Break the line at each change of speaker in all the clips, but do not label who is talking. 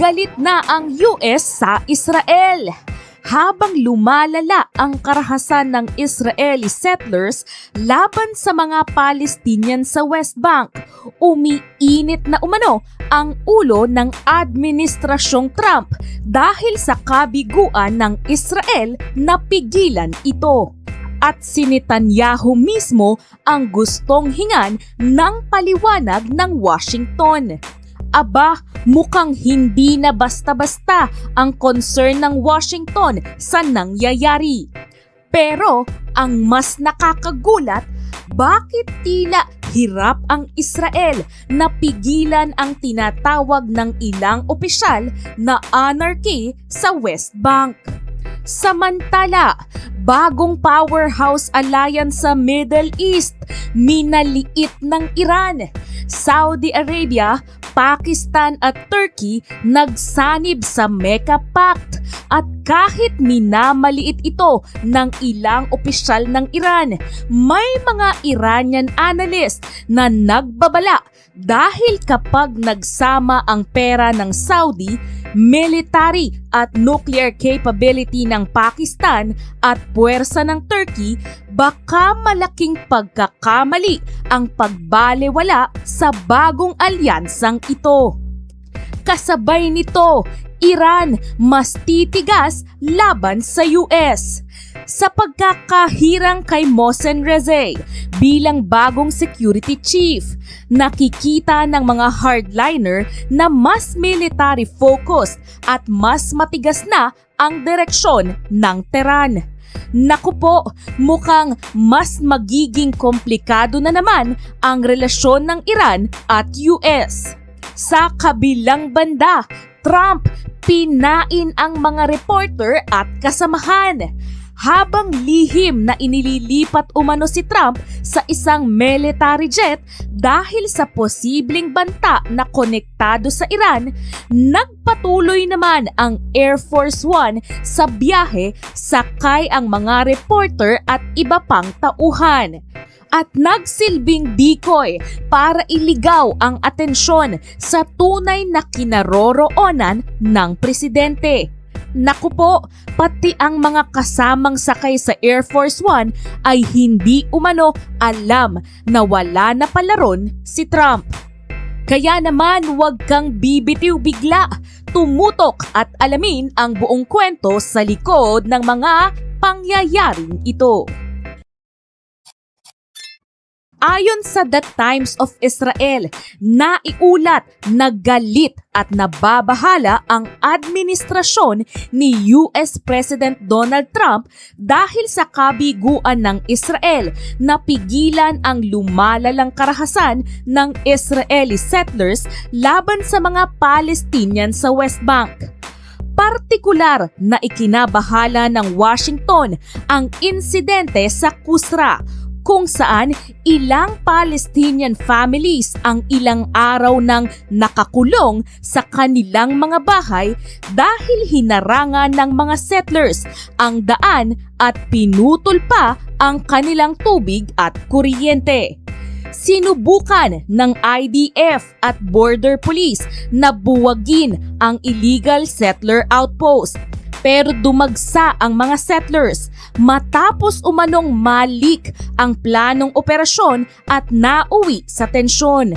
Galit na ang US sa Israel. Habang lumalala ang karahasan ng Israeli settlers laban sa mga Palestinian sa West Bank, umiinit na umano ang ulo ng Administrasyong Trump dahil sa kabiguan ng Israel na pigilan ito. At si Netanyahu mismo ang gustong hingan ng paliwanag ng Washington. Aba, mukhang hindi na basta-basta ang concern ng Washington sa nangyayari. Pero ang mas nakakagulat, bakit tila hirap ang Israel na pigilan ang tinatawag ng ilang opisyal na anarchy sa West Bank? Samantala, bagong powerhouse alliance sa Middle East, minaliit ng Iran. Saudi Arabia, Pakistan at Turkey nagsanib sa Mecca Pact at kahit minamaliit ito ng ilang opisyal ng Iran, may mga Iranian analyst na nagbabala dahil kapag nagsama ang pera ng Saudi, military at nuclear capability ng Pakistan at puwersa ng Turkey, baka malaking pagkakamali ang pagbalewala sa bagong alyansang ito. Kasabay nito, Iran mas titigas laban sa US. Sa pagkakahirang kay Mohsen Rezai bilang bagong security chief, nakikita ng mga hardliner na mas military focused at mas matigas na ang direksyon ng Tehran. Naku po, mukhang mas magiging komplikado na naman ang relasyon ng Iran at US. Sa kabilang banda, Trump pinain ang mga reporter at kasamahan. Habang lihim na inililipat umano si Trump sa isang military jet dahil sa posibleng banta na konektado sa Iran, nagpatuloy naman ang Air Force One sa biyahe sakay ang mga reporter at iba pang tauhan. At nagsilbing decoy para iligaw ang atensyon sa tunay na kinaroroonan ng presidente. Naku po, pati ang mga kasamang sakay sa Air Force One ay hindi umano alam na wala na pala ron si Trump. Kaya naman huwag kang bibitiw bigla, tumutok at alamin ang buong kwento sa likod ng mga pangyayaring ito. Ayon sa The Times of Israel, naiulat na galit at nababahala ang administrasyon ni US President Donald Trump dahil sa kabiguan ng Israel na pigilan ang lumalalang karahasan ng Israeli settlers laban sa mga Palestinian sa West Bank. Partikular na ikinabahala ng Washington ang insidente sa Kusra, kung saan ilang Palestinian families ang ilang araw nang nakakulong sa kanilang mga bahay dahil hinarangan ng mga settlers ang daan at pinutol pa ang kanilang tubig at kuryente. Sinubukan ng IDF at Border Police na buwagin ang illegal settler outpost. Pero dumagsa ang mga settlers matapos umanong malik ang planong operasyon at nauwi sa tensyon.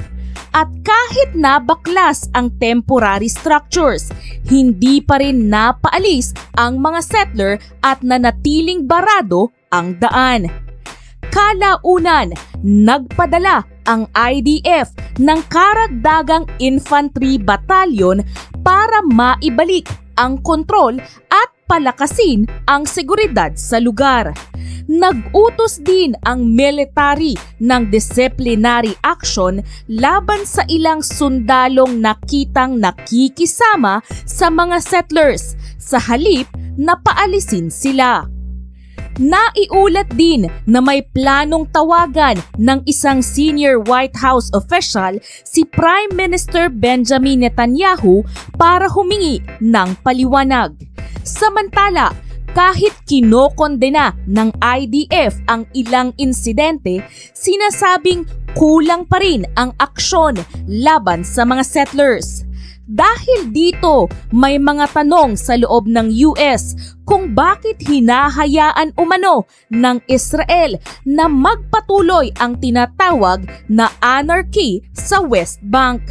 At kahit nabaklas ang temporary structures, hindi pa rin napaalis ang mga settler at nanatiling barado ang daan. Kalaunan, nagpadala ang IDF ng karagdagang infantry battalion para maibalik ang kontrol at palakasin ang seguridad sa lugar. Nag-utos din ang military ng disciplinary action laban sa ilang sundalong nakitang nakikisama sa mga settlers sa halip na paalisin sila. Naiulat din na may planong tawagan ng isang senior White House official si Prime Minister Benjamin Netanyahu para humingi ng paliwanag. Samantala, kahit kinokondena ng IDF ang ilang insidente, sinasabing kulang pa rin ang aksyon laban sa mga settlers. Dahil dito, may mga tanong sa loob ng US kung bakit hinahayaan umano ng Israel na magpatuloy ang tinatawag na anarchy sa West Bank.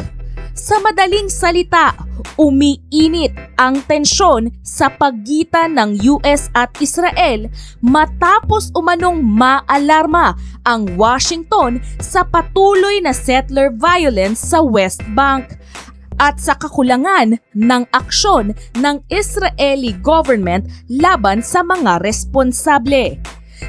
Sa madaling salita, umiinit ang tensyon sa pagitan ng US at Israel matapos umanong maalarma ang Washington sa patuloy na settler violence sa West Bank at sa kakulangan ng aksyon ng Israeli government laban sa mga responsable.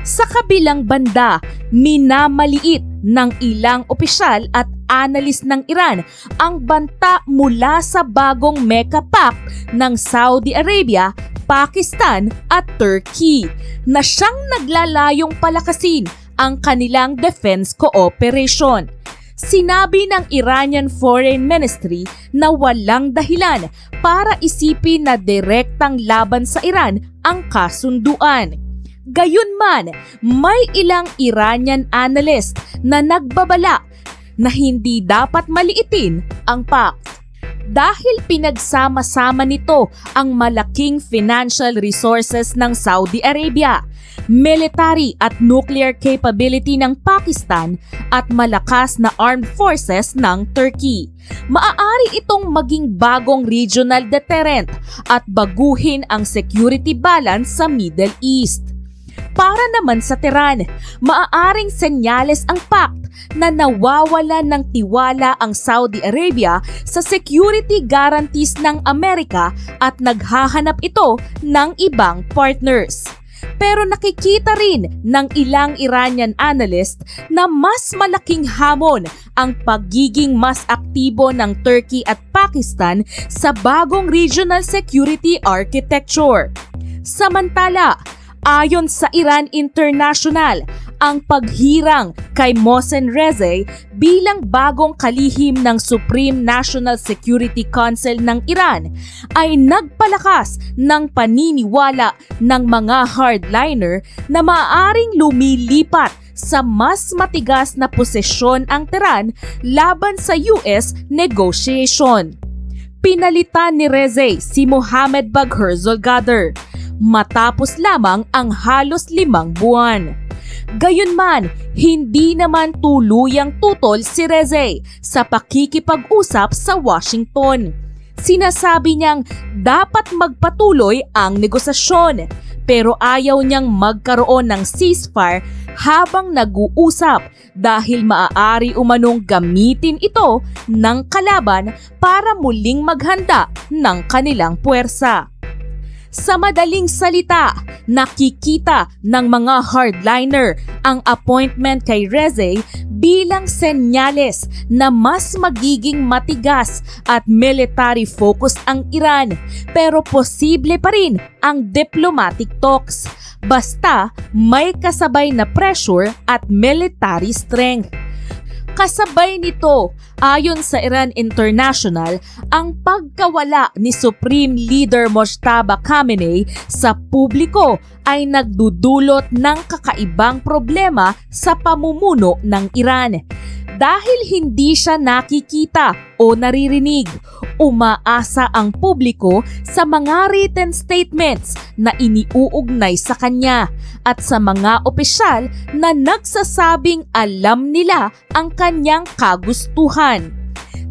Sa kabilang banda, minamaliit ng ilang opisyal at analis ng Iran ang banta mula sa bagong Mecca Pact ng Saudi Arabia, Pakistan at Turkey na siyang naglalayong palakasin ang kanilang defense cooperation. Sinabi ng Iranian Foreign Ministry na walang dahilan para isipin na direktang laban sa Iran ang kasunduan. Gayunman, may ilang Iranian analyst na nagbabala na hindi dapat maliitin ang pact. Dahil pinagsama-sama nito ang malaking financial resources ng Saudi Arabia, military at nuclear capability ng Pakistan at malakas na armed forces ng Turkey. Maaari itong maging bagong regional deterrent at baguhin ang security balance sa Middle East. Para naman sa Tehran, maaaring senyales ang pact na nawawala ng tiwala ang Saudi Arabia sa security guarantees ng Amerika at naghahanap ito ng ibang partners. Pero nakikita rin ng ilang Iranian analyst na mas malaking hamon ang pagiging mas aktibo ng Turkey at Pakistan sa bagong regional security architecture. Samantala, ayon sa Iran International, ang paghirang kay Mohsen Reza bilang bagong kalihim ng Supreme National Security Council ng Iran ay nagpalakas ng paniniwala ng mga hardliner na maaaring lumilipat sa mas matigas na posisyon ang Tehran laban sa US negotiation. Pinalitan ni Reza si Mohammad Bagher Zolgadar matapos lamang ang halos 5 buwan. Gayunman, hindi naman tuluyang tutol si Reza sa pakikipag-usap sa Washington. Sinasabi niyang dapat magpatuloy ang negosasyon pero ayaw niyang magkaroon ng ceasefire habang nag-uusap dahil maaari umanong gamitin ito ng kalaban para muling maghanda ng kanilang puwersa. Sa madaling salita, nakikita ng mga hardliner ang appointment kay Reza bilang senyales na mas magiging matigas at military-focused ang Iran, pero posible pa rin ang diplomatic talks basta may kasabay na pressure at military strength. Kasabay nito, ayon sa Iran International, ang pagkawala ni Supreme Leader Mojtaba Khamenei sa publiko ay nagdudulot ng kakaibang problema sa pamumuno ng Iran. Dahil hindi siya nakikita o naririnig, umaasa ang publiko sa mga written statements na iniuugnay sa kanya at sa mga opisyal na nagsasabing alam nila ang kanyang kagustuhan.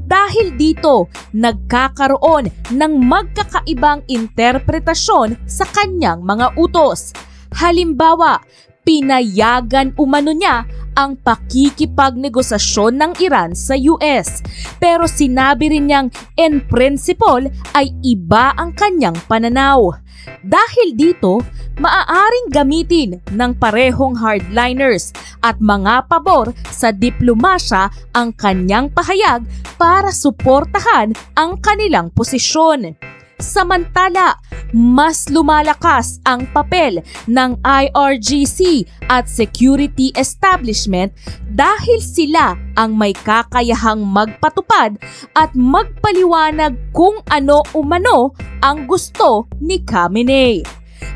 Dahil dito, nagkakaroon ng magkakaibang interpretasyon sa kanyang mga utos. Halimbawa, pinayagan umano niya ang pakikipagnegosasyon ng Iran sa US. Pero sinabi rin niyang in principle ay iba ang kanyang pananaw. Dahil dito, maaaring gamitin ng parehong hardliners at mga pabor sa diplomasya ang kanyang pahayag para suportahan ang kanilang posisyon. Samantala, mas lumalakas ang papel ng IRGC at security establishment dahil sila ang may kakayahang magpatupad at magpaliwanag kung ano umano ang gusto ni Khamenei.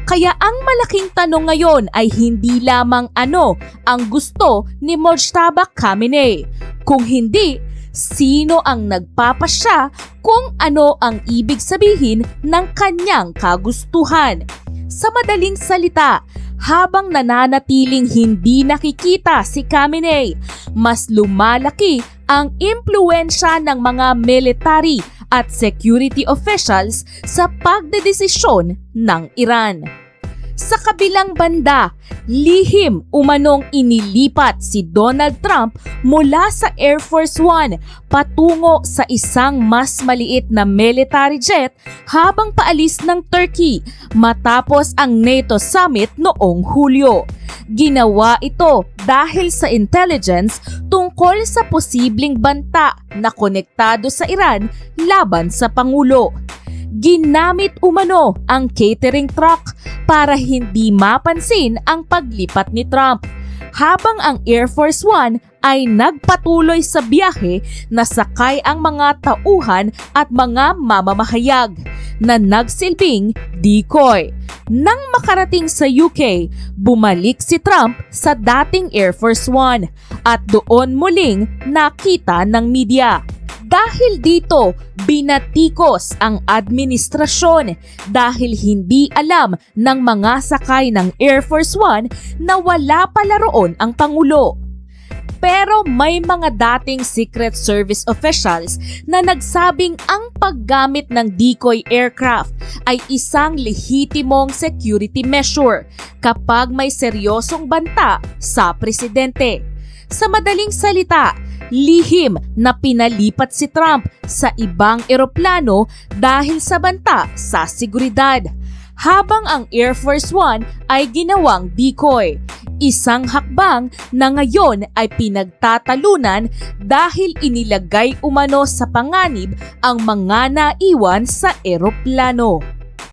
Kaya ang malaking tanong ngayon ay hindi lamang ano ang gusto ni Mojtaba Khamenei, kung hindi sino ang nagpapasya kung ano ang ibig sabihin ng kanyang kagustuhan. Sa madaling salita, habang nananatiling hindi nakikita si Khamenei, mas lumalaki ang impluwensya ng mga military at security officials sa pagdedesisyon ng Iran. Sa kabilang banda, lihim umanong inilipat si Donald Trump mula sa Air Force One patungo sa isang mas maliit na military jet habang paalis ng Turkey matapos ang NATO summit noong Hulyo. Ginawa ito dahil sa intelligence tungkol sa posibleng banta na konektado sa Iran laban sa Pangulo. Ginamit umano ang catering truck para hindi mapansin ang paglipat ni Trump, habang ang Air Force One ay nagpatuloy sa biyahe na sakay ang mga tauhan at mga mamamahayag na nagsilbing decoy. Nang makarating sa UK, bumalik si Trump sa dating Air Force One at doon muling nakita ng media. Dahil dito, binatikos ang administrasyon dahil hindi alam ng mga sakay ng Air Force One na wala pala roon ang Pangulo. Pero may mga dating Secret Service officials na nagsabing ang paggamit ng decoy aircraft ay isang lehitimong security measure kapag may seryosong banta sa presidente. Sa madaling salita, lihim na pinalipat si Trump sa ibang eroplano dahil sa banta sa seguridad, habang ang Air Force One ay ginawang decoy. Isang hakbang na ngayon ay pinagtatalunan dahil inilagay umano sa panganib ang mga naiwan sa eroplano.